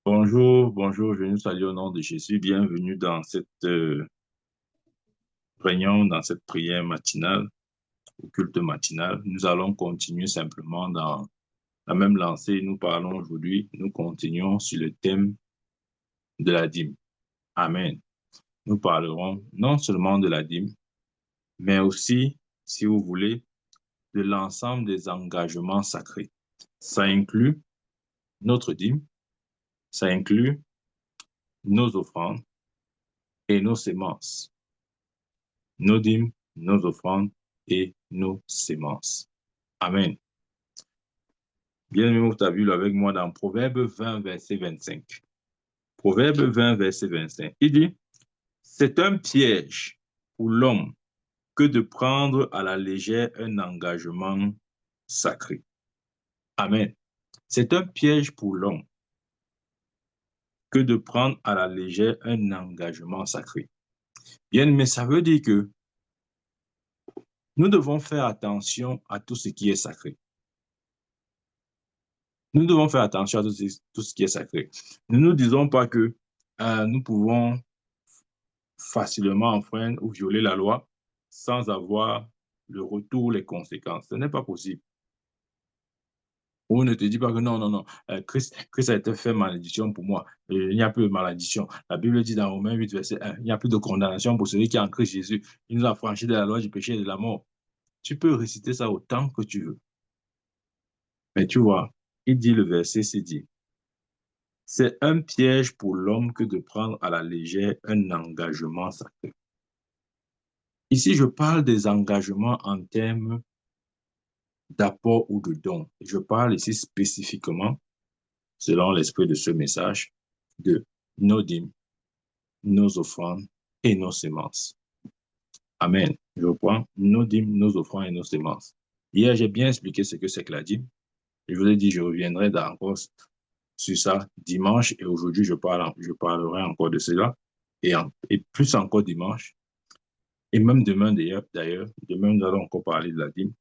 Bonjour, bonjour, je nous salue au nom de Jésus. Bienvenue dans cette réunion, dans cette prière matinale, au culte matinal. Nous allons continuer simplement dans la même lancée. Nous parlons aujourd'hui, nous continuons sur le thème de la dîme. Amen. Nous parlerons non seulement de la dîme, mais aussi, si vous voulez, de l'ensemble des engagements sacrés. Ça inclut notre dîme, ça inclut nos offrandes et nos sémences. Nos dîmes, nos offrandes et nos sémences. Amen. Bien-aimé, tu as vu avec moi dans Proverbe 20, verset 25. Proverbe 20, verset 25. Il dit, c'est un piège pour l'homme que de prendre à la légère un engagement sacré. Amen. C'est un piège pour l'homme que de prendre à la légère un engagement sacré. Bien, mais ça veut dire que nous devons faire attention à tout ce qui est sacré. Nous devons faire attention à tout ce qui est sacré. Ne nous disons pas que nous pouvons facilement enfreindre ou violer la loi sans avoir le retour, les conséquences. Ce n'est pas possible. Ou ne te dis pas que non, non, non, Christ a été fait malédiction pour moi. Il n'y a plus de malédiction. La Bible dit dans Romains 8, verset 1, il n'y a plus de condamnation pour celui qui est en Christ Jésus. Il nous a franchi de la loi du péché et de la mort. Tu peux réciter ça autant que tu veux. Mais tu vois, il dit le verset, c'est dit, c'est un piège pour l'homme que de prendre à la légère un engagement sacré. Ici, je parle des engagements en termes d'apport ou de don. Je parle ici spécifiquement, selon l'esprit de ce message, de nos dîmes, nos offrandes et nos semences. Amen. Je reprends nos dîmes, nos offrandes et nos semences. Hier, j'ai bien expliqué ce que c'est que la dîme. Je vous ai dit, je reviendrai encore sur ça dimanche et aujourd'hui, je parlerai encore de cela et plus encore dimanche. Et même demain, d'ailleurs, demain, nous allons encore parler de la dîme.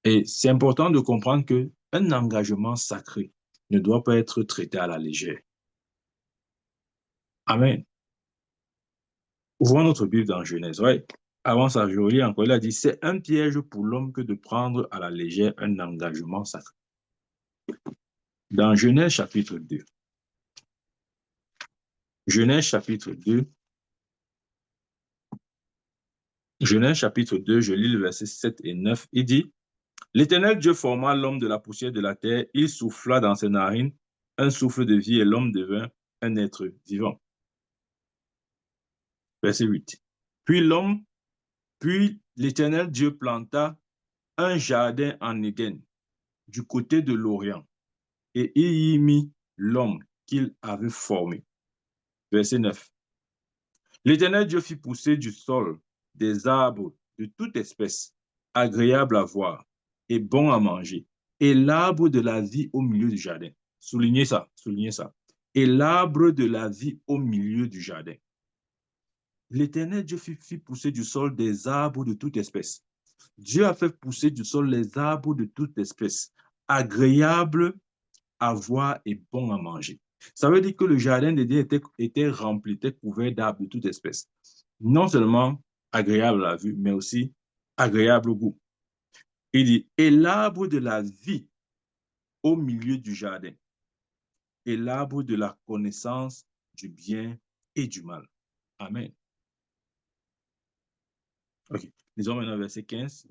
Et c'est important de comprendre qu'un engagement sacré ne doit pas être traité à la légère. Amen. Ouvrons notre Bible dans Genèse. Ouais. Avant ça, je relis encore. Il a dit, c'est un piège pour l'homme que de prendre à la légère un engagement sacré. Dans Genèse chapitre 2. Genèse chapitre 2. Genèse chapitre 2, je lis le verset 7 et 9. Il dit, l'Éternel Dieu forma l'homme de la poussière de la terre, il souffla dans ses narines un souffle de vie et l'homme devint un être vivant. Verset 8. Puis l'homme, puis l'Éternel Dieu planta un jardin en Éden, du côté de l'Orient, et il y mit l'homme qu'il avait formé. Verset 9. L'Éternel Dieu fit pousser du sol des arbres de toute espèce, agréables à voir et bons à manger, et l'arbre de la vie au milieu du jardin. Soulignez ça, soulignez ça. Et l'arbre de la vie au milieu du jardin. L'Éternel Dieu fit pousser du sol des arbres de toute espèce. Dieu a fait pousser du sol les arbres de toute espèce, agréables à voir et bons à manger. Ça veut dire que le jardin d'Éden était rempli, était couvert d'arbres de toute espèce. Non seulement agréable à la vue, mais aussi agréable au goût. Il dit, et l'arbre de la vie au milieu du jardin, et l'arbre de la connaissance du bien et du mal. Amen. Ok. Lisons maintenant verset 15.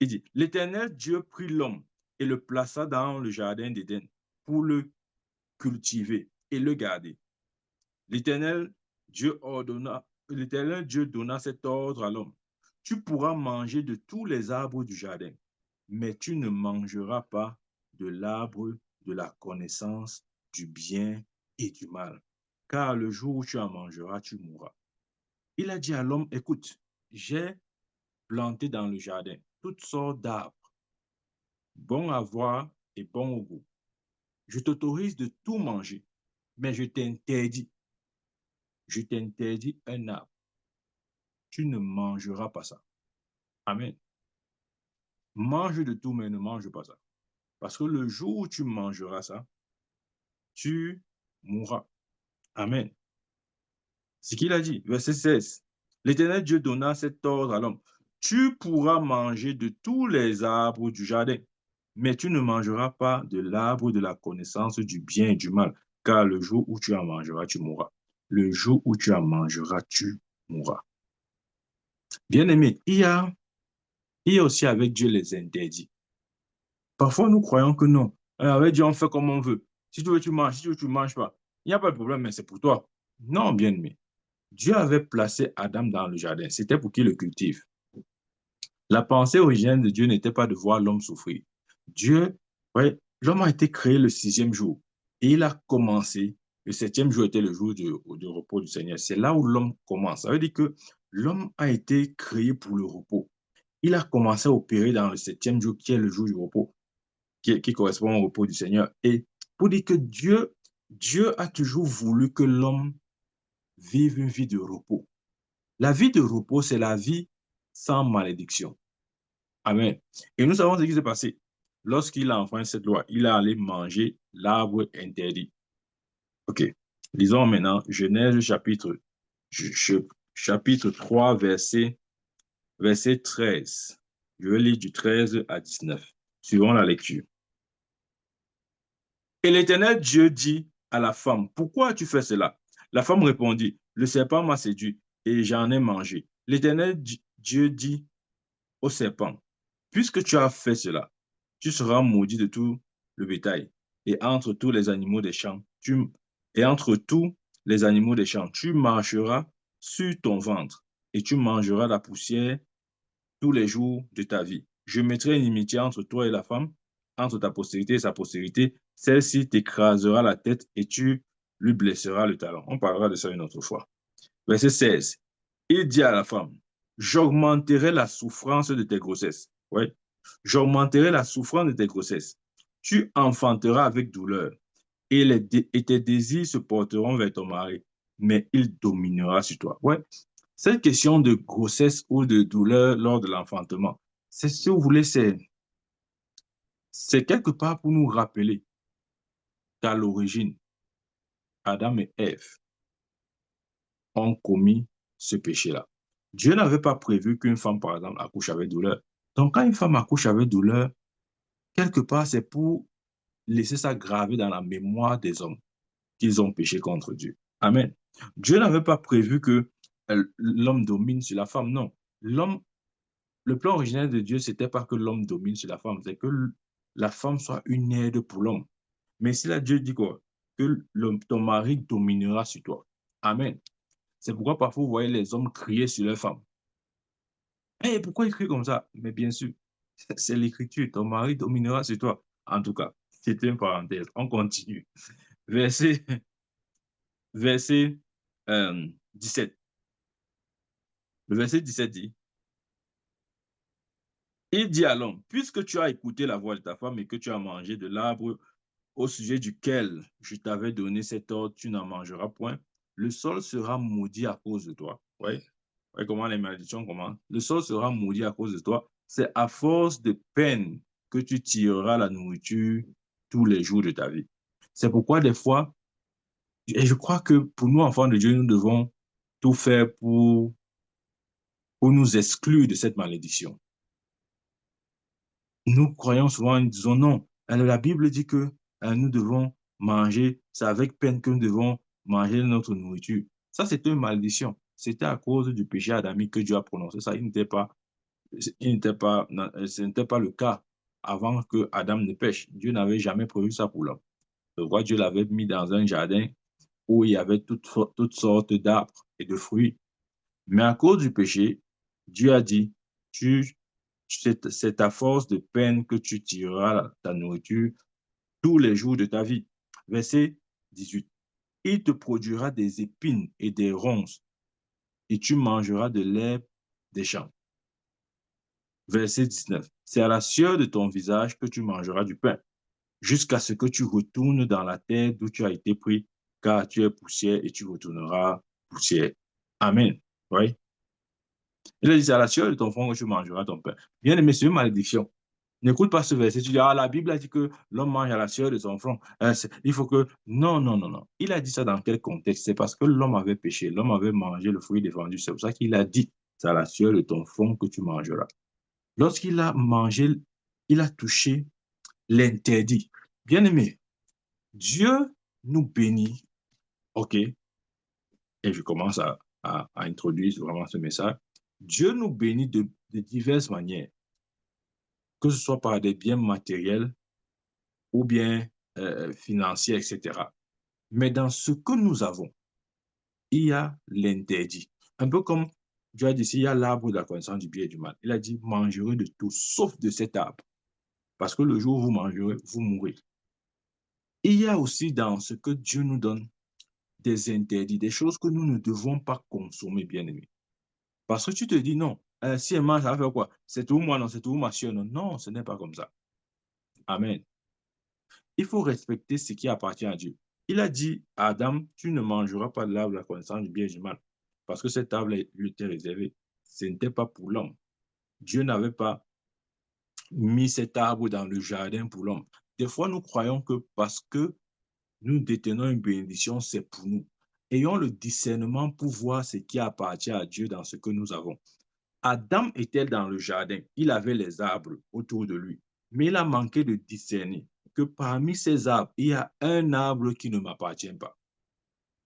Il dit, l'Éternel Dieu prit l'homme et le plaça dans le jardin d'Éden pour le cultiver et le garder. L'Éternel L'Éternel Dieu donna cet ordre à l'homme. Tu pourras manger de tous les arbres du jardin, mais tu ne mangeras pas de l'arbre de la connaissance du bien et du mal, car le jour où tu en mangeras, tu mourras. Il a dit à l'homme, écoute, j'ai planté dans le jardin toutes sortes d'arbres, bons à voir et bons au goût. Je t'autorise de tout manger, mais je t'interdis un arbre. Tu ne mangeras pas ça. Amen. Mange de tout, mais ne mange pas ça. Parce que le jour où tu mangeras ça, tu mourras. Amen. C'est ce qu'il a dit. Verset 16. L'Éternel Dieu donna cet ordre à l'homme. Tu pourras manger de tous les arbres du jardin, mais tu ne mangeras pas de l'arbre de la connaissance du bien et du mal, car le jour où tu en mangeras, tu mourras. Le jour où tu en mangeras, tu mourras. Bien-aimé, il y a aussi avec Dieu les interdits. Parfois, nous croyons que non. Avec Dieu, on fait comme on veut. Si tu veux, tu manges. Si tu veux, tu ne manges pas. Il n'y a pas de problème, mais c'est pour toi. Non, bien-aimé. Dieu avait placé Adam dans le jardin. C'était pour qu'il le cultive. La pensée originelle de Dieu n'était pas de voir l'homme souffrir. Dieu, ouais, l'homme a été créé le sixième jour. Et il a commencé. Le septième jour était le jour du repos du Seigneur. C'est là où l'homme commence. Ça veut dire que l'homme a été créé pour le repos. Il a commencé à opérer dans le septième jour, qui est le jour du repos, qui correspond au repos du Seigneur. Et pour dire que Dieu a toujours voulu que l'homme vive une vie de repos. La vie de repos, c'est la vie sans malédiction. Amen. Et nous savons ce qui s'est passé. Lorsqu'il a enfreint cette loi, il est allé manger l'arbre interdit. OK. Lisons maintenant Genèse chapitre 3, verset 13. Je vais lire du 13 à 19, suivant la lecture. Et l'Éternel Dieu dit à la femme, pourquoi as-tu fait cela? La femme répondit, le serpent m'a séduit et j'en ai mangé. L'Éternel Dieu dit au serpent, puisque tu as fait cela, tu seras maudit de tout le bétail et entre tous les animaux des champs, tu marcheras sur ton ventre et tu mangeras la poussière tous les jours de ta vie. Je mettrai une inimitié entre toi et la femme, entre ta postérité et sa postérité. Celle-ci t'écrasera la tête et tu lui blesseras le talon. On parlera de ça une autre fois. Verset 16. Il dit à la femme, j'augmenterai la souffrance de tes grossesses. Oui, j'augmenterai la souffrance de tes grossesses. Tu enfanteras avec douleur et tes désirs se porteront vers ton mari, mais il dominera sur toi. Ouais. Cette question de grossesse ou de douleur lors de l'enfantement, c'est si vous voulez, c'est quelque part pour nous rappeler qu'à l'origine, Adam et Ève ont commis ce péché-là. Dieu n'avait pas prévu qu'une femme, par exemple, accouche avec douleur. Donc, quand une femme accouche avec douleur, quelque part, c'est pour laisser ça gravé dans la mémoire des hommes qu'ils ont péché contre Dieu. Amen. Dieu n'avait pas prévu que l'homme domine sur la femme. Non. Le plan originel de Dieu, c'était pas que l'homme domine sur la femme, c'est que la femme soit une aide pour l'homme. Mais si là, Dieu dit quoi? Que ton mari dominera sur toi. Amen. C'est pourquoi parfois vous voyez les hommes crier sur leurs femmes. Eh, pourquoi ils crient comme ça? Mais bien sûr, c'est l'écriture. Ton mari dominera sur toi. En tout cas, c'était une parenthèse. On continue. Verset, verset 17. Le verset 17 dit, il dit à l'homme, puisque tu as écouté la voix de ta femme et que tu as mangé de l'arbre au sujet duquel je t'avais donné cet ordre, tu n'en mangeras point, le sol sera maudit à cause de toi. Oui, ouais, comment les malédictions commencent. Le sol sera maudit à cause de toi. C'est à force de peine que tu tireras la nourriture tous les jours de ta vie. C'est pourquoi des fois, et je crois que pour nous, enfants de Dieu, nous devons tout faire pour nous exclure de cette malédiction. Nous croyons souvent, nous disons non. La Bible dit que nous devons manger, c'est avec peine que nous devons manger notre nourriture. Ça, c'était une malédiction. C'était à cause du péché adamique que Dieu a prononcé ça. Ce n'était pas le cas avant que Adam ne pêche. Dieu n'avait jamais prévu ça pour l'homme. Le roi Dieu l'avait mis dans un jardin où il y avait toutes sortes d'arbres et de fruits. Mais à cause du péché, Dieu a dit, c'est à force de peine que tu tireras ta nourriture tous les jours de ta vie. Verset 18. Il te produira des épines et des ronces, et tu mangeras de l'herbe des champs. Verset 19. C'est à la sueur de ton visage que tu mangeras du pain, jusqu'à ce que tu retournes dans la terre d'où tu as été pris, car tu es poussière et tu retourneras poussière. Amen. Oui. Il a dit, c'est à la sueur de ton front que tu mangeras ton pain. Bien aimé, c'est une malédiction. N'écoute pas ce verset. Tu dis, ah, la Bible a dit que l'homme mange à la sueur de son front. Il faut que... Non, non, non, non. Il a dit ça dans quel contexte? C'est parce que l'homme avait péché. L'homme avait mangé le fruit défendu. C'est pour ça qu'il a dit, c'est à la sueur de ton front que tu mangeras. Lorsqu'il a mangé, il a touché l'interdit. Bien-aimé, Dieu nous bénit. OK? Et je commence à introduire vraiment ce message. Dieu nous bénit de diverses manières, que ce soit par des biens matériels ou bien financiers, etc. Mais dans ce que nous avons, il y a l'interdit. Un peu comme Dieu a dit, il y a l'arbre de la connaissance du bien et du mal. Il a dit, mangerez de tout, sauf de cet arbre. Parce que le jour où vous mangerez, vous mourrez. Il y a aussi dans ce que Dieu nous donne des interdits, des choses que nous ne devons pas consommer, bien-aimés. Parce que tu te dis, non, si elle mange, ça va faire quoi? C'est tout moi, non, c'est tout ma soeur, non. Non, ce n'est pas comme ça. Amen. Il faut respecter ce qui appartient à Dieu. Il a dit à Adam, tu ne mangeras pas de l'arbre de la connaissance du bien et du mal, parce que cet arbre lui était réservé. Ce n'était pas pour l'homme. Dieu n'avait pas mis cet arbre dans le jardin pour l'homme. Des fois, nous croyons que parce que nous détenons une bénédiction, c'est pour nous. Ayons le discernement pour voir ce qui appartient à Dieu dans ce que nous avons. Adam était dans le jardin, il avait les arbres autour de lui, mais il a manqué de discerner que parmi ces arbres, il y a un arbre qui ne m'appartient pas.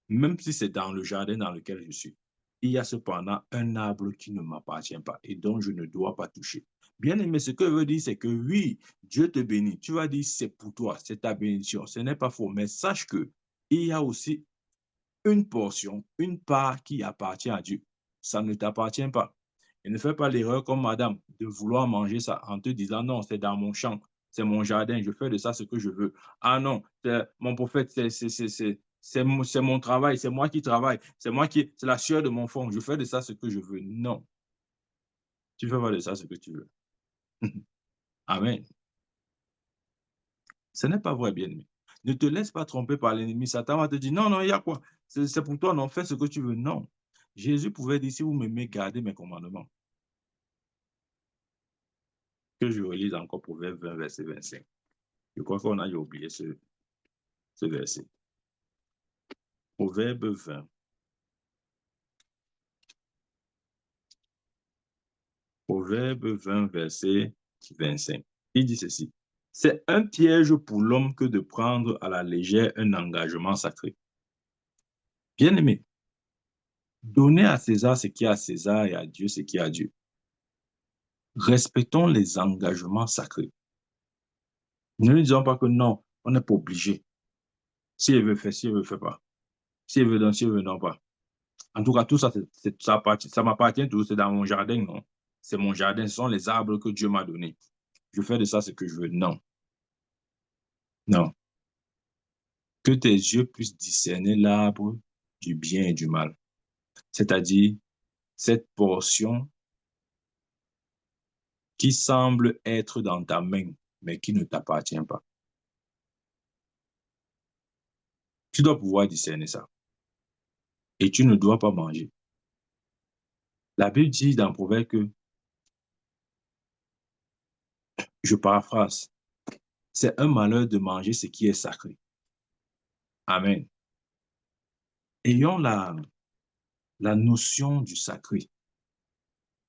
Même si c'est dans le jardin dans lequel je suis, il y a cependant un arbre qui ne m'appartient pas et dont je ne dois pas toucher. Bien aimé, ce que je veux dire, c'est que oui, Dieu te bénit. Tu vas dire, c'est pour toi, c'est ta bénédiction. Ce n'est pas faux, mais sache que il y a aussi une portion, une part qui appartient à Dieu. Ça ne t'appartient pas. Et ne fais pas l'erreur comme madame de vouloir manger ça en te disant non, c'est dans mon champ, c'est mon jardin, je fais de ça ce que je veux. Ah non, mon prophète, c'est mon travail, c'est moi qui travaille, c'est la sueur de mon fond, je fais de ça ce que je veux. Non, tu ne fais pas de ça ce que tu veux. Amen. Ce n'est pas vrai, bien-aimé. Ne te laisse pas tromper par l'ennemi. Satan va te dire, non, non, il y a quoi? C'est pour toi, non, fais ce que tu veux. Non. Jésus pouvait dire, si vous m'aimez, gardez mes commandements. Que je relise encore Proverbe 20, verset 25. Je crois qu'on a oublié ce verset. Proverbe 20. Proverbe 20, verset 25. Il dit ceci. C'est un piège pour l'homme que de prendre à la légère un engagement sacré. Bien-aimé, donnez à César ce qui est à César et à Dieu ce qui est à Dieu. Respectons les engagements sacrés. Ne lui disons pas que non, on n'est pas obligé. Si elle veut faire, si elle veut, fait pas. Si elle veut non, si elle veut non pas. En tout cas, tout ça, ça m'appartient, tout, c'est dans mon jardin, non. C'est mon jardin, ce sont les arbres que Dieu m'a donnés. Je fais de ça ce que je veux. Non, non. Que tes yeux puissent discerner l'arbre du bien et du mal. C'est-à-dire, cette portion qui semble être dans ta main, mais qui ne t'appartient pas. Tu dois pouvoir discerner ça. Et tu ne dois pas manger. La Bible dit dans Proverbe que, je paraphrase, c'est un malheur de manger ce qui est sacré. Amen. Ayons la notion du sacré.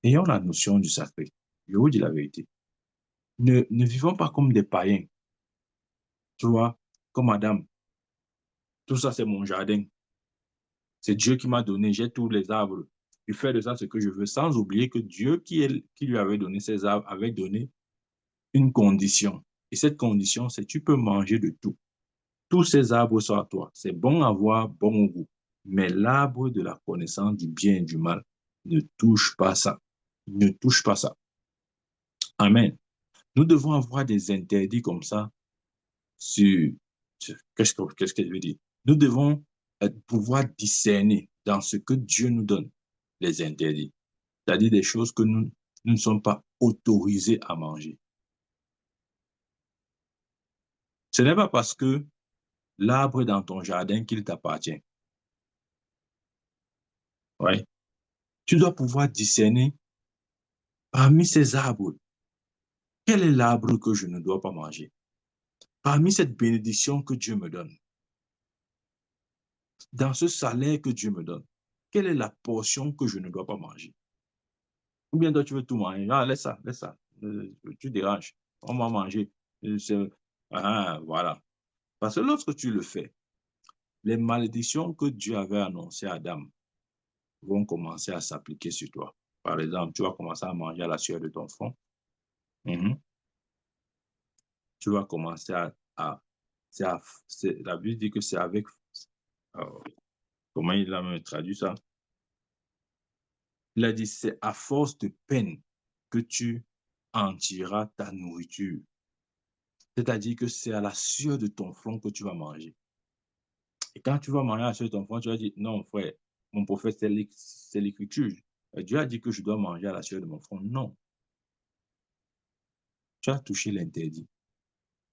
Ayons la notion du sacré. Je vous dis la vérité. Ne vivons pas comme des païens. Tu vois, comme Adam. Tout ça, c'est mon jardin. C'est Dieu qui m'a donné. J'ai tous les arbres. Je fais de ça ce que je veux, sans oublier que Dieu qui lui avait donné ces arbres avait donné une condition. Et cette condition, c'est tu peux manger de tout. Tous ces arbres sont à toi. C'est bon à voir, bon au goût. Mais l'arbre de la connaissance du bien et du mal, ne touche pas ça. Ne touche pas ça. Amen. Nous devons avoir des interdits comme ça sur, qu'est-ce que je veux dire? Nous devons pouvoir discerner dans ce que Dieu nous donne les interdits, c'est-à-dire des choses que nous ne sommes pas autorisés à manger. Ce n'est pas parce que l'arbre est dans ton jardin qu'il t'appartient. Ouais. Tu dois pouvoir discerner parmi ces arbres, Quel est l'arbre que je ne dois pas manger? Parmi cette bénédiction que Dieu me donne, dans ce salaire que Dieu me donne, quelle est la portion que je ne dois pas manger? Ou bien toi, tu veux tout manger? Ah, laisse ça, laisse ça. Tu déranges. On va manger. Voilà. Parce que lorsque tu le fais, les malédictions que Dieu avait annoncées à Adam vont commencer à s'appliquer sur toi. Par exemple, tu vas commencer à manger à la sueur de ton front. Tu vas commencer la Bible dit que c'est avec, euh, comment il a même traduit ça? Il a dit, c'est à force de peine que tu en tireras ta nourriture. C'est-à-dire que c'est à la sueur de ton front que tu vas manger. Et quand tu vas manger à la sueur de ton front, tu vas dire, non, frère, mon prophète, c'est l'écriture. Dieu a dit que je dois manger à la sueur de mon front. Non. Tu as touché l'interdit.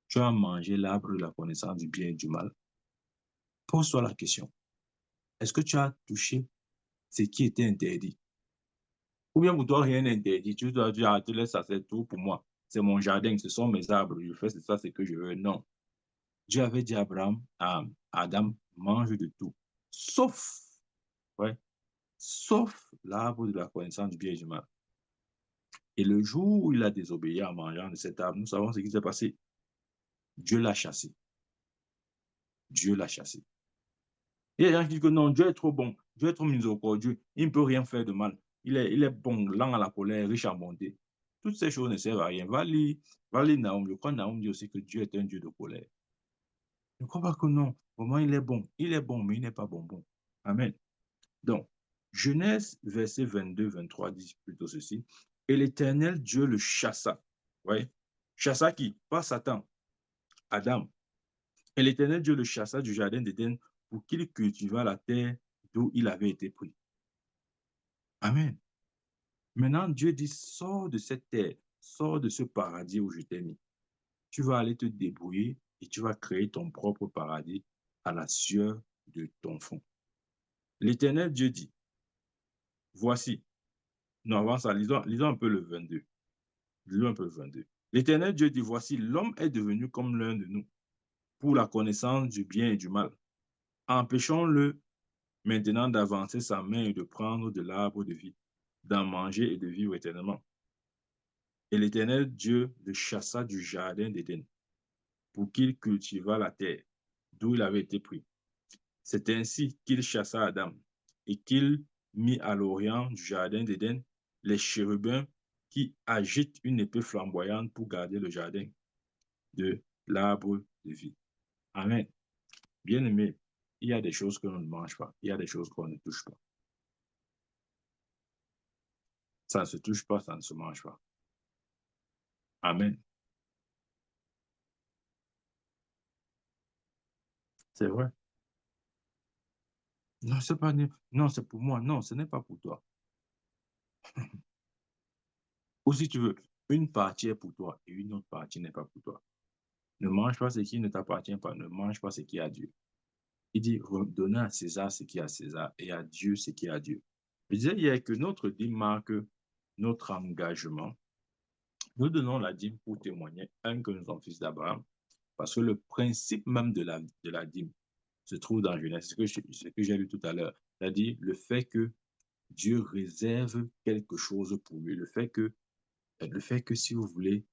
Tu as mangé l'arbre de la connaissance du bien et du mal. Pose-toi la question. Est-ce que tu as touché ce qui était interdit? Ou bien pour toi, rien n'est interdit. Tu dois dire, ah, tu laisses ça, c'est tout pour moi. C'est mon jardin, ce sont mes arbres. Je fais ça, c'est que je veux. Non. Dieu avait dit à Abraham, à Adam, mange de tout. Sauf, ouais, sauf l'arbre de la connaissance du bien et du mal. Et le jour où il a désobéi en mangeant de cet arbre, nous savons ce qui s'est passé. Dieu l'a chassé. Dieu l'a chassé. Il y a des gens qui disent que non, Dieu est trop bon, Dieu est trop miséricordieux, il ne peut rien faire de mal. Il est bon, lent à la colère, riche en bonté. Toutes ces choses ne servent à rien. Va lire Naoum. Je crois que Naoum dit aussi que Dieu est un Dieu de colère. Je ne crois pas que non. Vraiment, il est bon. Il est bon, mais il n'est pas bonbon. Amen. Donc, Genèse, verset 22-23 dit plutôt ceci. Et l'Éternel Dieu le chassa. Ouais. Chassa qui? Pas Satan. Adam. Et l'Éternel Dieu le chassa du jardin d'Éden pour qu'il cultivât la terre d'où il avait été pris. Amen. Maintenant, Dieu dit, sors de cette terre, sors de ce paradis où je t'ai mis. Tu vas aller te débrouiller et tu vas créer ton propre paradis à la sueur de ton front. L'Éternel Dieu dit, voici, non, avant ça, lisons un peu le 22. Lisons un peu le 22. L'Éternel Dieu dit, voici, l'homme est devenu comme l'un de nous, pour la connaissance du bien et du mal. Empêchons-le maintenant d'avancer sa main et de prendre de l'arbre de vie, d'en manger et de vivre éternellement. Et l'Éternel Dieu le chassa du jardin d'Éden pour qu'il cultivât la terre d'où il avait été pris. C'est ainsi qu'il chassa Adam et qu'il mit à l'orient du jardin d'Éden les chérubins qui agitent une épée flamboyante pour garder le jardin de l'arbre de vie. Amen. Bien-aimés, il y a des choses que l'on ne mange pas, il y a des choses qu'on ne touche pas. Ça ne se touche pas, ça ne se mange pas. Amen. C'est vrai. Non, c'est pas, non, c'est pour moi. Non, ce n'est pas pour toi. Ou si tu veux, une partie est pour toi et une autre partie n'est pas pour toi. Ne mange pas ce qui ne t'appartient pas. Ne mange pas ce qui est à Dieu. Il dit, donnez à César ce qui est à César et à Dieu ce qui est à Dieu. Je disais hier que notre dîme marque notre engagement. Nous donnons la dîme pour témoigner, que nous sommes fils d'Abraham, parce que le principe même de la dîme se trouve dans Genèse, ce que j'ai lu tout à l'heure. C'est-à-dire le fait que Dieu réserve quelque chose pour lui, le fait que si vous voulez,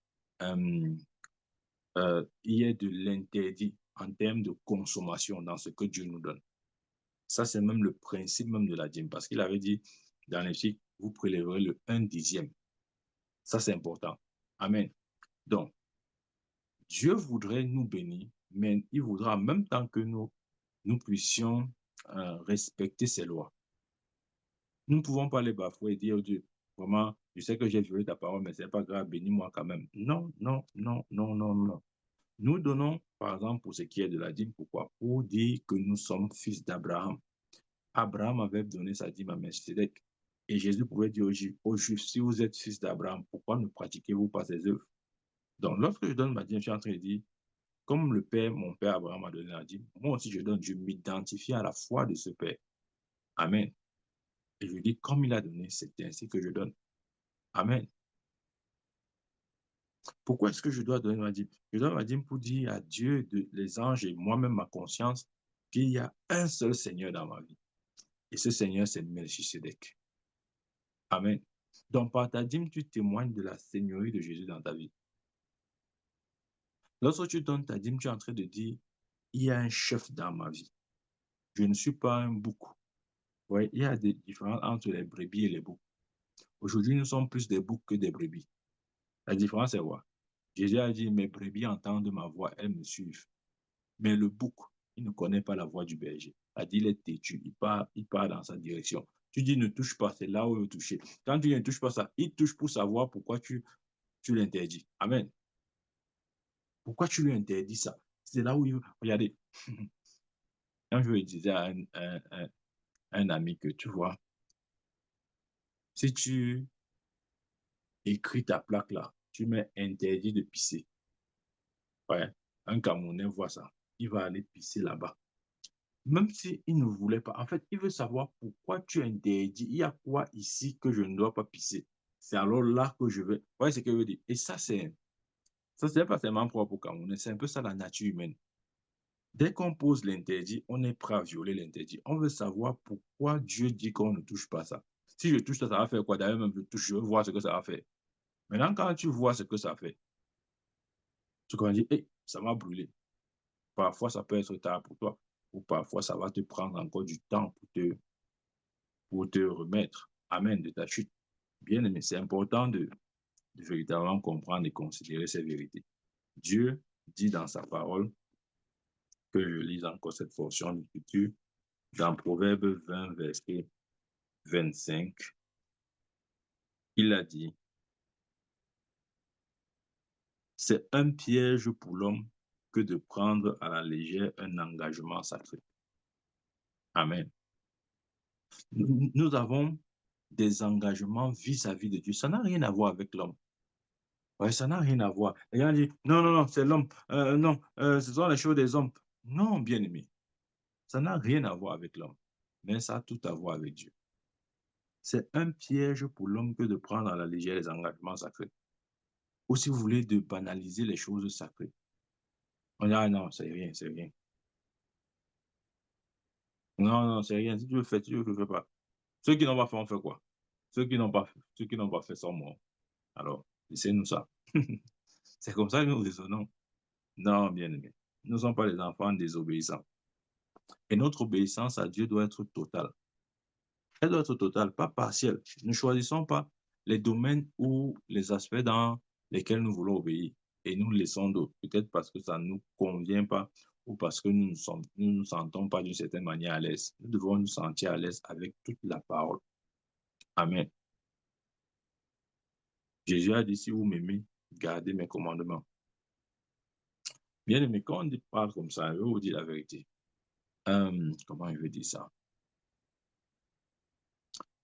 euh, il y ait de l'interdit en termes de consommation dans ce que Dieu nous donne. Ça, c'est même le principe même de la dîme, parce qu'il avait dit dans l'Évêque, vous prélèverez le 1/10. Ça, c'est important. Amen. Donc, Dieu voudrait nous bénir, mais il voudra en même temps que nous puissions respecter ses lois. Nous ne pouvons pas les bafouer et dire, oh Dieu, vraiment, je sais que j'ai violé ta parole, mais ce n'est pas grave, bénis-moi quand même. Non, non, non, non, non, non. Nous donnons, par exemple, pour ce qui est de la dîme, pourquoi? Pour dire que nous sommes fils d'Abraham. Abraham avait donné sa dîme à Melchizedek. Et Jésus pouvait dire aux Juifs, si vous êtes fils d'Abraham, pourquoi ne pratiquez-vous pas ses œuvres? Donc, lorsque je donne ma dîme, je suis en train de dire, comme le Père, mon Père Abraham a donné la dîme, moi aussi je donne, je m'identifie à la foi de ce Père. Amen. Et je dis, comme il a donné, c'est ainsi que je donne. Amen. Pourquoi est-ce que je dois donner ma dîme? Je dois ma dîme pour dire à Dieu, les anges et moi-même ma conscience, qu'il y a un seul Seigneur dans ma vie. Et ce Seigneur, c'est Melchisedec. Amen. Donc, par ta dîme, tu témoignes de la seigneurie de Jésus dans ta vie. Lorsque tu donnes ta dîme, tu es en train de dire, il y a un chef dans ma vie. Je ne suis pas un bouc. Ouais, il y a des différences entre les brebis et les boucs. Aujourd'hui, nous sommes plus des boucs que des brebis. La différence, c'est quoi? Jésus a dit, mes brebis entendent ma voix, elles me suivent. Mais le bouc, il ne connaît pas la voix du berger. Il est têtu, il part dans sa direction. Tu dis ne touche pas, c'est là où il veut toucher. Quand tu ne touches pas ça, il touche pour savoir pourquoi tu l'interdis. Amen. Pourquoi tu lui interdis ça? C'est là où il veut. Regardez, quand je disais à un ami que tu vois, si tu écris ta plaque là, tu mets interdit de pisser. Ouais, un Camerounais voit ça, il va aller pisser là-bas. Même s'il ne voulait pas, en fait, il veut savoir pourquoi tu interdis. Il y a quoi ici que je ne dois pas pisser? C'est alors là que je vais. Vous voyez ce que je veux dire? Et ça, c'est pas seulement propre au Camerounais, c'est un peu ça la nature humaine. Dès qu'on pose l'interdit, on est prêt à violer l'interdit. On veut savoir pourquoi Dieu dit qu'on ne touche pas ça. Si je touche ça, ça va faire quoi? D'ailleurs, même je touche, je veux voir ce que ça va faire. Maintenant, quand tu vois ce que ça fait, tu vas dire, hey, ça m'a brûlé. Parfois, ça peut être tard pour toi, ou parfois, ça va te prendre encore du temps pour te remettre. Amen, de ta chute. Bien aimé, c'est important de véritablement comprendre et considérer ces vérités. Dieu dit dans sa parole, que je lise encore cette portion d'écriture, dans Proverbe 20, verset 25, il a dit, c'est un piège pour l'homme que de prendre à la légère un engagement sacré. Amen. Nous avons des engagements vis-à-vis de Dieu. Ça n'a rien à voir avec l'homme. Ouais, ça n'a rien à voir. Les gens disent, non, non, non, c'est l'homme. Non, ce sont les choses des hommes. Non, bien aimé. Ça n'a rien à voir avec l'homme. Mais ça a tout à voir avec Dieu. C'est un piège pour l'homme que de prendre à la légère les engagements sacrés. Ou si vous voulez, de banaliser les choses sacrées. On dit, ah non, c'est rien, c'est rien. Non, non, c'est rien. Si tu veux faire, tu ne le fais pas. Ceux qui n'ont pas fait, on fait quoi? Ceux qui n'ont pas fait sont morts. Alors, laissez-nous ça. C'est comme ça que nous raisonnons. Non, bien aimé. Nous ne sommes pas les enfants désobéissants. Et notre obéissance à Dieu doit être totale. Elle doit être totale, pas partielle. Ne choisissons pas les domaines ou les aspects dans lesquels nous voulons obéir et nous laissons d'autres, peut-être parce que ça ne nous convient pas ou parce que nous ne nous sentons pas d'une certaine manière à l'aise. Nous devons nous sentir à l'aise avec toute la parole. Amen. Jésus a dit, si vous m'aimez, gardez mes commandements. Bien aimé, quand on parle comme ça, je vais vous dire la vérité. Comment je vais dire ça?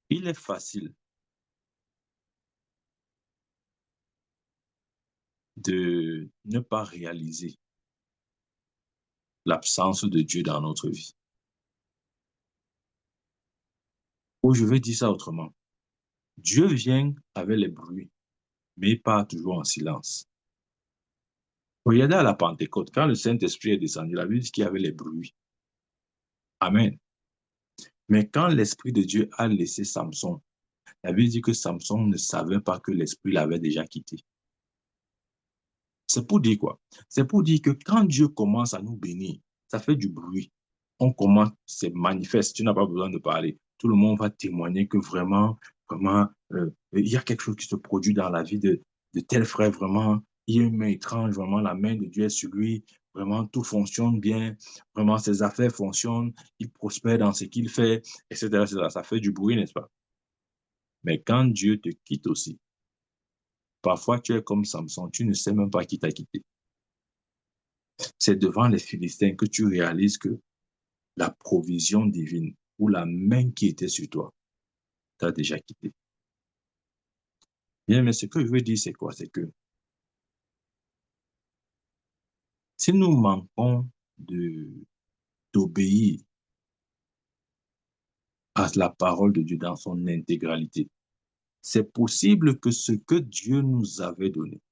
Il est facile de ne pas réaliser l'absence de Dieu dans notre vie. Ou je vais dire ça autrement. Dieu vient avec les bruits, mais il part toujours en silence. Regardez à la Pentecôte, quand le Saint-Esprit est descendu, la Bible dit qu'il y avait les bruits. Amen. Mais quand l'Esprit de Dieu a laissé Samson, la Bible dit que Samson ne savait pas que l'Esprit l'avait déjà quitté. C'est pour dire quoi? C'est pour dire que quand Dieu commence à nous bénir, ça fait du bruit. On commence, c'est manifeste, tu n'as pas besoin de parler. Tout le monde va témoigner que vraiment, vraiment, il y a quelque chose qui se produit dans la vie de tel frère, vraiment. Il y a une main étrange, vraiment, la main de Dieu est sur lui. Vraiment, tout fonctionne bien. Vraiment, ses affaires fonctionnent. Il prospère dans ce qu'il fait, etc., etc. Ça fait du bruit, n'est-ce pas? Mais quand Dieu te quitte aussi, parfois tu es comme Samson, tu ne sais même pas qui t'a quitté. C'est devant les Philistins que tu réalises que la provision divine ou la main qui était sur toi t'a déjà quitté. Bien, mais ce que je veux dire, c'est quoi? C'est que si nous manquons d'obéir à la parole de Dieu dans son intégralité, c'est possible que ce que Dieu nous avait donné,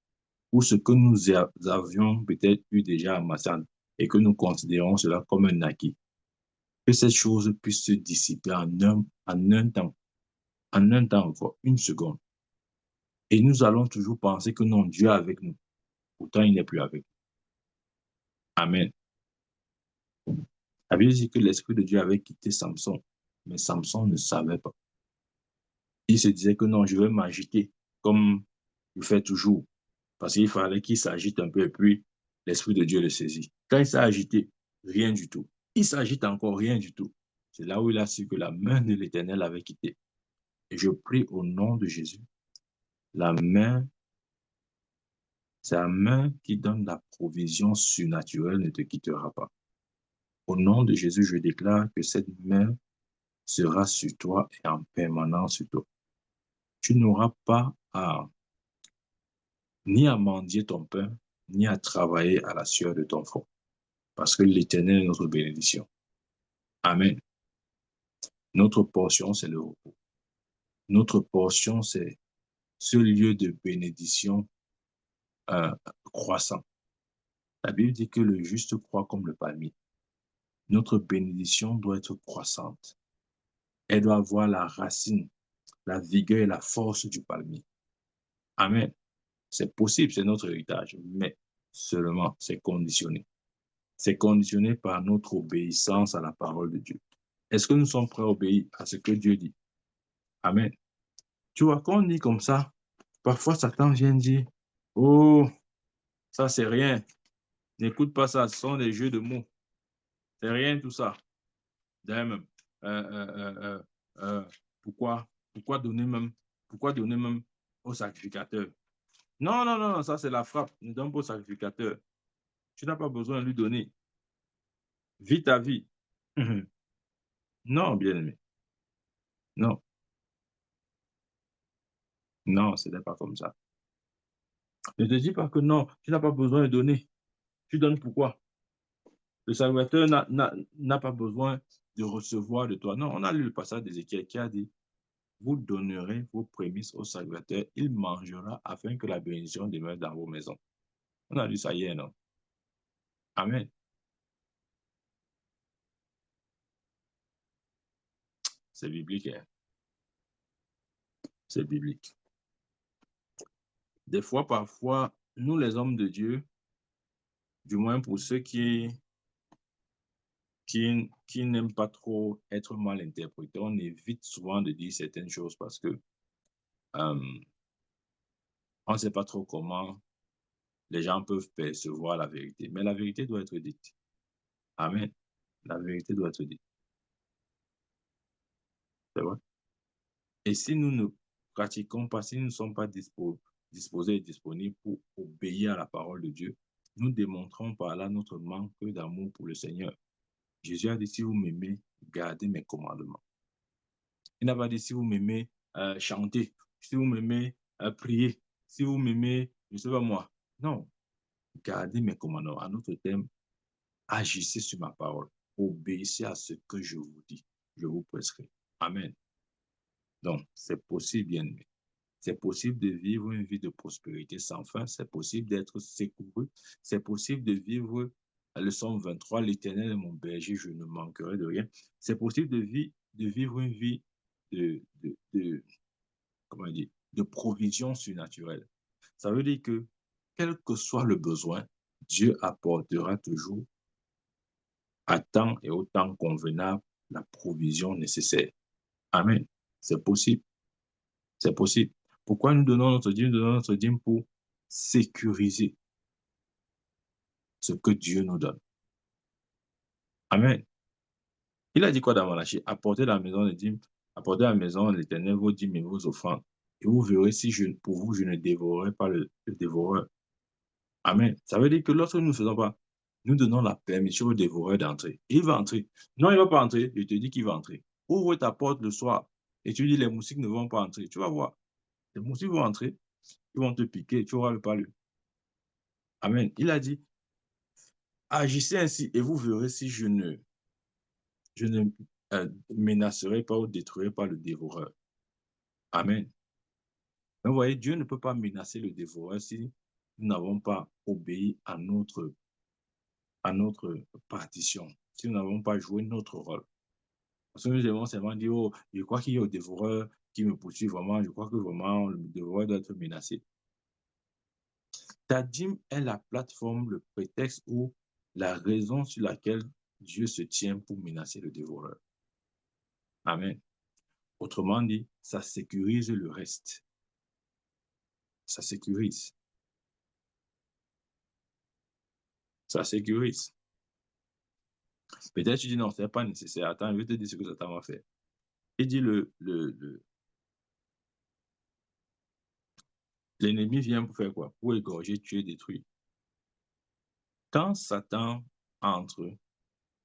ou ce que nous avions peut-être eu déjà amassé et que nous considérons cela comme un acquis, que cette chose puisse se dissiper en un temps encore, une seconde. Et nous allons toujours penser que non, Dieu est avec nous. Pourtant, il n'est plus avec nous. Amen. La Bible dit que l'Esprit de Dieu avait quitté Samson, mais Samson ne savait pas. Il se disait que non, je vais m'agiter comme il fait toujours, parce qu'il fallait qu'il s'agite un peu et puis l'Esprit de Dieu le saisit. Quand il s'est agité, rien du tout. Il s'agite encore, rien du tout. C'est là où il a su que la main de l'Éternel avait quitté. Et je prie au nom de Jésus, la main, c'est la main qui donne la provision surnaturelle ne te quittera pas. Au nom de Jésus, je déclare que cette main sera sur toi et en permanence sur toi. Tu n'auras pas ni à mendier ton pain, ni à travailler à la sueur de ton front, parce que l'Éternel est notre bénédiction. Amen. Notre portion, c'est le repos. Notre portion, c'est ce lieu de bénédiction euh, croissant. La Bible dit que le juste croît comme le palmier. Notre bénédiction doit être croissante. Elle doit avoir la racine, la vigueur et la force du palmier. Amen. C'est possible, c'est notre héritage, mais seulement c'est conditionné. C'est conditionné par notre obéissance à la parole de Dieu. Est-ce que nous sommes prêts à obéir à ce que Dieu dit? Amen. Tu vois, quand on dit comme ça, parfois Satan vient dire, oh, ça c'est rien, n'écoute pas ça, ce sont des jeux de mots, c'est rien tout ça. D'ailleurs, euh, euh, pourquoi, pourquoi donner même au sacrificateur? Non, non, non, ça c'est la frappe, ne donne pas au sacrificateur. Tu n'as pas besoin de lui donner. Vis ta vie. Non, bien-aimé. Non, non, ce n'est pas comme ça. Ne te dis pas que non, tu n'as pas besoin de donner. Tu donnes pourquoi? Le sacrificateur n'a pas besoin de recevoir de toi. Non, on a lu le passage d'Ézéchiel qui a dit, vous donnerez vos prémices au sacrificateur, il mangera afin que la bénédiction demeure dans vos maisons. On a lu ça hier, non? Amen. C'est biblique, hein? C'est biblique. Des fois, parfois, nous les hommes de Dieu, du moins pour ceux qui n'aiment pas trop être mal interprétés, on évite souvent de dire certaines choses parce que on ne sait pas trop comment les gens peuvent percevoir la vérité. Mais la vérité doit être dite. Amen. La vérité doit être dite. C'est vrai. Et si nous ne pratiquons pas, si nous ne sommes pas disposés et disponibles pour obéir à la parole de Dieu, nous démontrons par là notre manque d'amour pour le Seigneur. Jésus a dit, si vous m'aimez, gardez mes commandements. Il n'a pas dit, si vous m'aimez, chanter, si vous m'aimez, prier, si vous m'aimez, je ne sais pas moi. Non, gardez mes commandements. À notre thème, agissez sur ma parole. Obéissez à ce que je vous dis. Je vous prescris. Amen. Donc, c'est possible, bien aimé. C'est possible de vivre une vie de prospérité sans fin. C'est possible d'être secouru. C'est possible de vivre le psaume 23, l'Éternel est mon berger, je ne manquerai de rien. C'est possible de vivre une vie comment dire, de provision surnaturelle. Ça veut dire que, quel que soit le besoin, Dieu apportera toujours à temps et au temps convenable la provision nécessaire. Amen. C'est possible. C'est possible. Pourquoi nous donnons notre dîme? Nous donnons notre dîme pour sécuriser ce que Dieu nous donne. Amen. Il a dit quoi dans Malachie? Apportez la maison de dîme, apportez à la maison de l'Éternel vos dîmes et vos offrandes. Et vous verrez si pour vous, je ne dévorerai pas le dévoreur. Amen. Ça veut dire que lorsque nous ne faisons pas, nous donnons la permission au dévoreur d'entrer. Il va entrer. Non, il ne va pas entrer. Je te dis qu'il va entrer. Ouvre ta porte le soir et tu dis les moustiques ne vont pas entrer. Tu vas voir. Les moustiques vont entrer, ils vont te piquer, tu auras le palu. Amen. Il a dit, agissez ainsi et vous verrez si je ne menacerai pas ou détruirai pas le dévoreur. Amen. Mais vous voyez, Dieu ne peut pas menacer le dévoreur si nous n'avons pas obéi à notre partition, si nous n'avons pas joué notre rôle. Parce que nous aimons seulement dire, oh, je crois qu'il y a un dévoreur qui me poursuit vraiment, je crois que vraiment le dévoreur doit être menacé. Ta dîme est la plateforme, le prétexte ou la raison sur laquelle Dieu se tient pour menacer le dévoreur. Amen. Autrement dit, ça sécurise le reste. Ça sécurise. Ça sécurise. Peut-être tu dis non, ce n'est pas nécessaire. Attends, je vais te dire ce que Satan va faire. Il dit l'ennemi vient pour faire quoi? Pour égorger, tuer, détruire. Quand Satan entre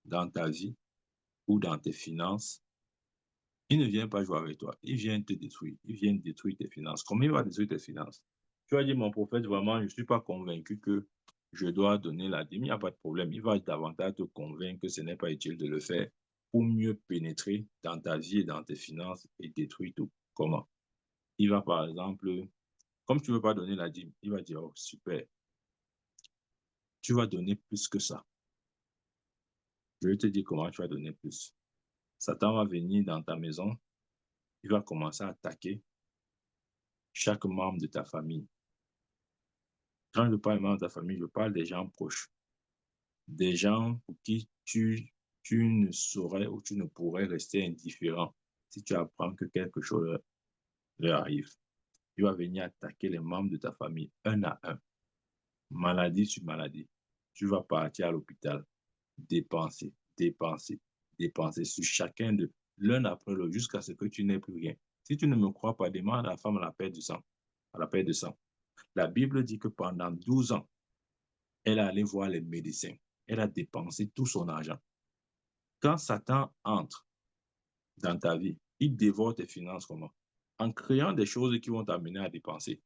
dans ta vie ou dans tes finances, il ne vient pas jouer avec toi. Il vient te détruire. Il vient détruire tes finances. Comment il va détruire tes finances? Tu vas dire, mon prophète, vraiment, je ne suis pas convaincu que je dois donner la dîme. Il n'y a pas de problème. Il va davantage te convaincre que ce n'est pas utile de le faire pour mieux pénétrer dans ta vie et dans tes finances et détruire tout. Comment? Il va, par exemple, comme tu ne veux pas donner la dîme, il va dire, oh, super, tu vas donner plus que ça. Je vais te dire comment tu vas donner plus. Satan va venir dans ta maison, il va commencer à attaquer chaque membre de ta famille. Quand je parle de membres de ta famille, je parle des gens proches. Des gens pour qui tu ne saurais ou tu ne pourrais rester indifférent si tu apprends que quelque chose leur arrive. Il va venir attaquer les membres de ta famille, un à un. Maladie sur maladie. Tu vas partir à l'hôpital, dépenser, dépenser, dépenser sur chacun d'eux, l'un après l'autre, jusqu'à ce que tu n'aies plus rien. Si tu ne me crois pas, demande à la femme à la perte du sang. À la perte de sang. La Bible dit que pendant 12 ans, elle est allée voir les médecins. Elle a dépensé tout son argent. Quand Satan entre dans ta vie, il dévore tes finances comment? En créant des choses qui vont t'amener à dépenser.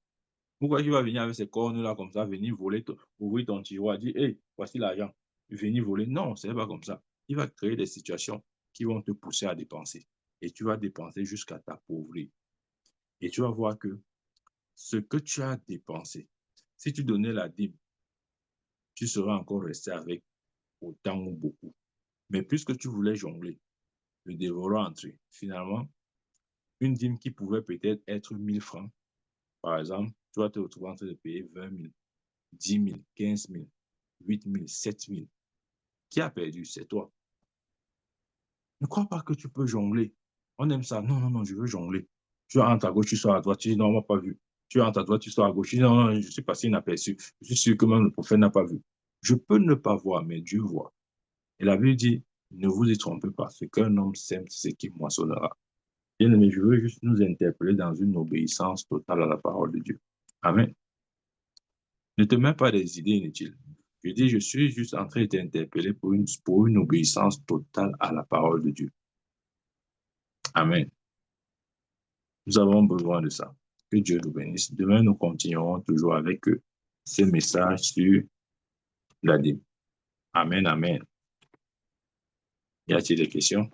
Pourquoi il va venir avec ces cornes-là comme ça, venir voler, ouvrir ton tiroir, dire, hey, voici l'argent, venir voler. Non, ce n'est pas comme ça. Il va créer des situations qui vont te pousser à dépenser. Et tu vas dépenser jusqu'à t'appauvrir. Et tu vas voir que ce que tu as dépensé, si tu donnais la dîme, tu seras encore resté avec autant ou beaucoup. Mais puisque tu voulais jongler, le dévoreur entré, finalement, une dîme qui pouvait peut-être être 1000 francs, par exemple, tu vas te retrouver en train de payer 20 000, 10 000, 15 000, 8 000, 7 000. Qui a perdu? C'est toi. Ne crois pas que tu peux jongler. On aime ça. Non, non, non, je veux jongler. Tu entres à gauche, tu sors à droite. Tu dis non, on m'a pas vu. Tu entres à droite, tu sors à gauche. Tu dis non, non, je suis passé inaperçu. Je suis sûr que même le prophète n'a pas vu. Je peux ne pas voir, mais Dieu voit. Et la Bible dit, ne vous y trompez pas. Ce qu'un homme sème, c'est ce qu'il moissonnera. Bien aimé, je veux juste nous interpeller dans une obéissance totale à la parole de Dieu. Amen. Ne te mets pas des idées inutiles. Je dis, je suis juste en train de t'interpeller pour une obéissance totale à la parole de Dieu. Amen. Nous avons besoin de ça. Que Dieu nous bénisse. Demain, nous continuerons toujours avec ces messages sur la dîme. Amen, amen. Y a-t-il des questions?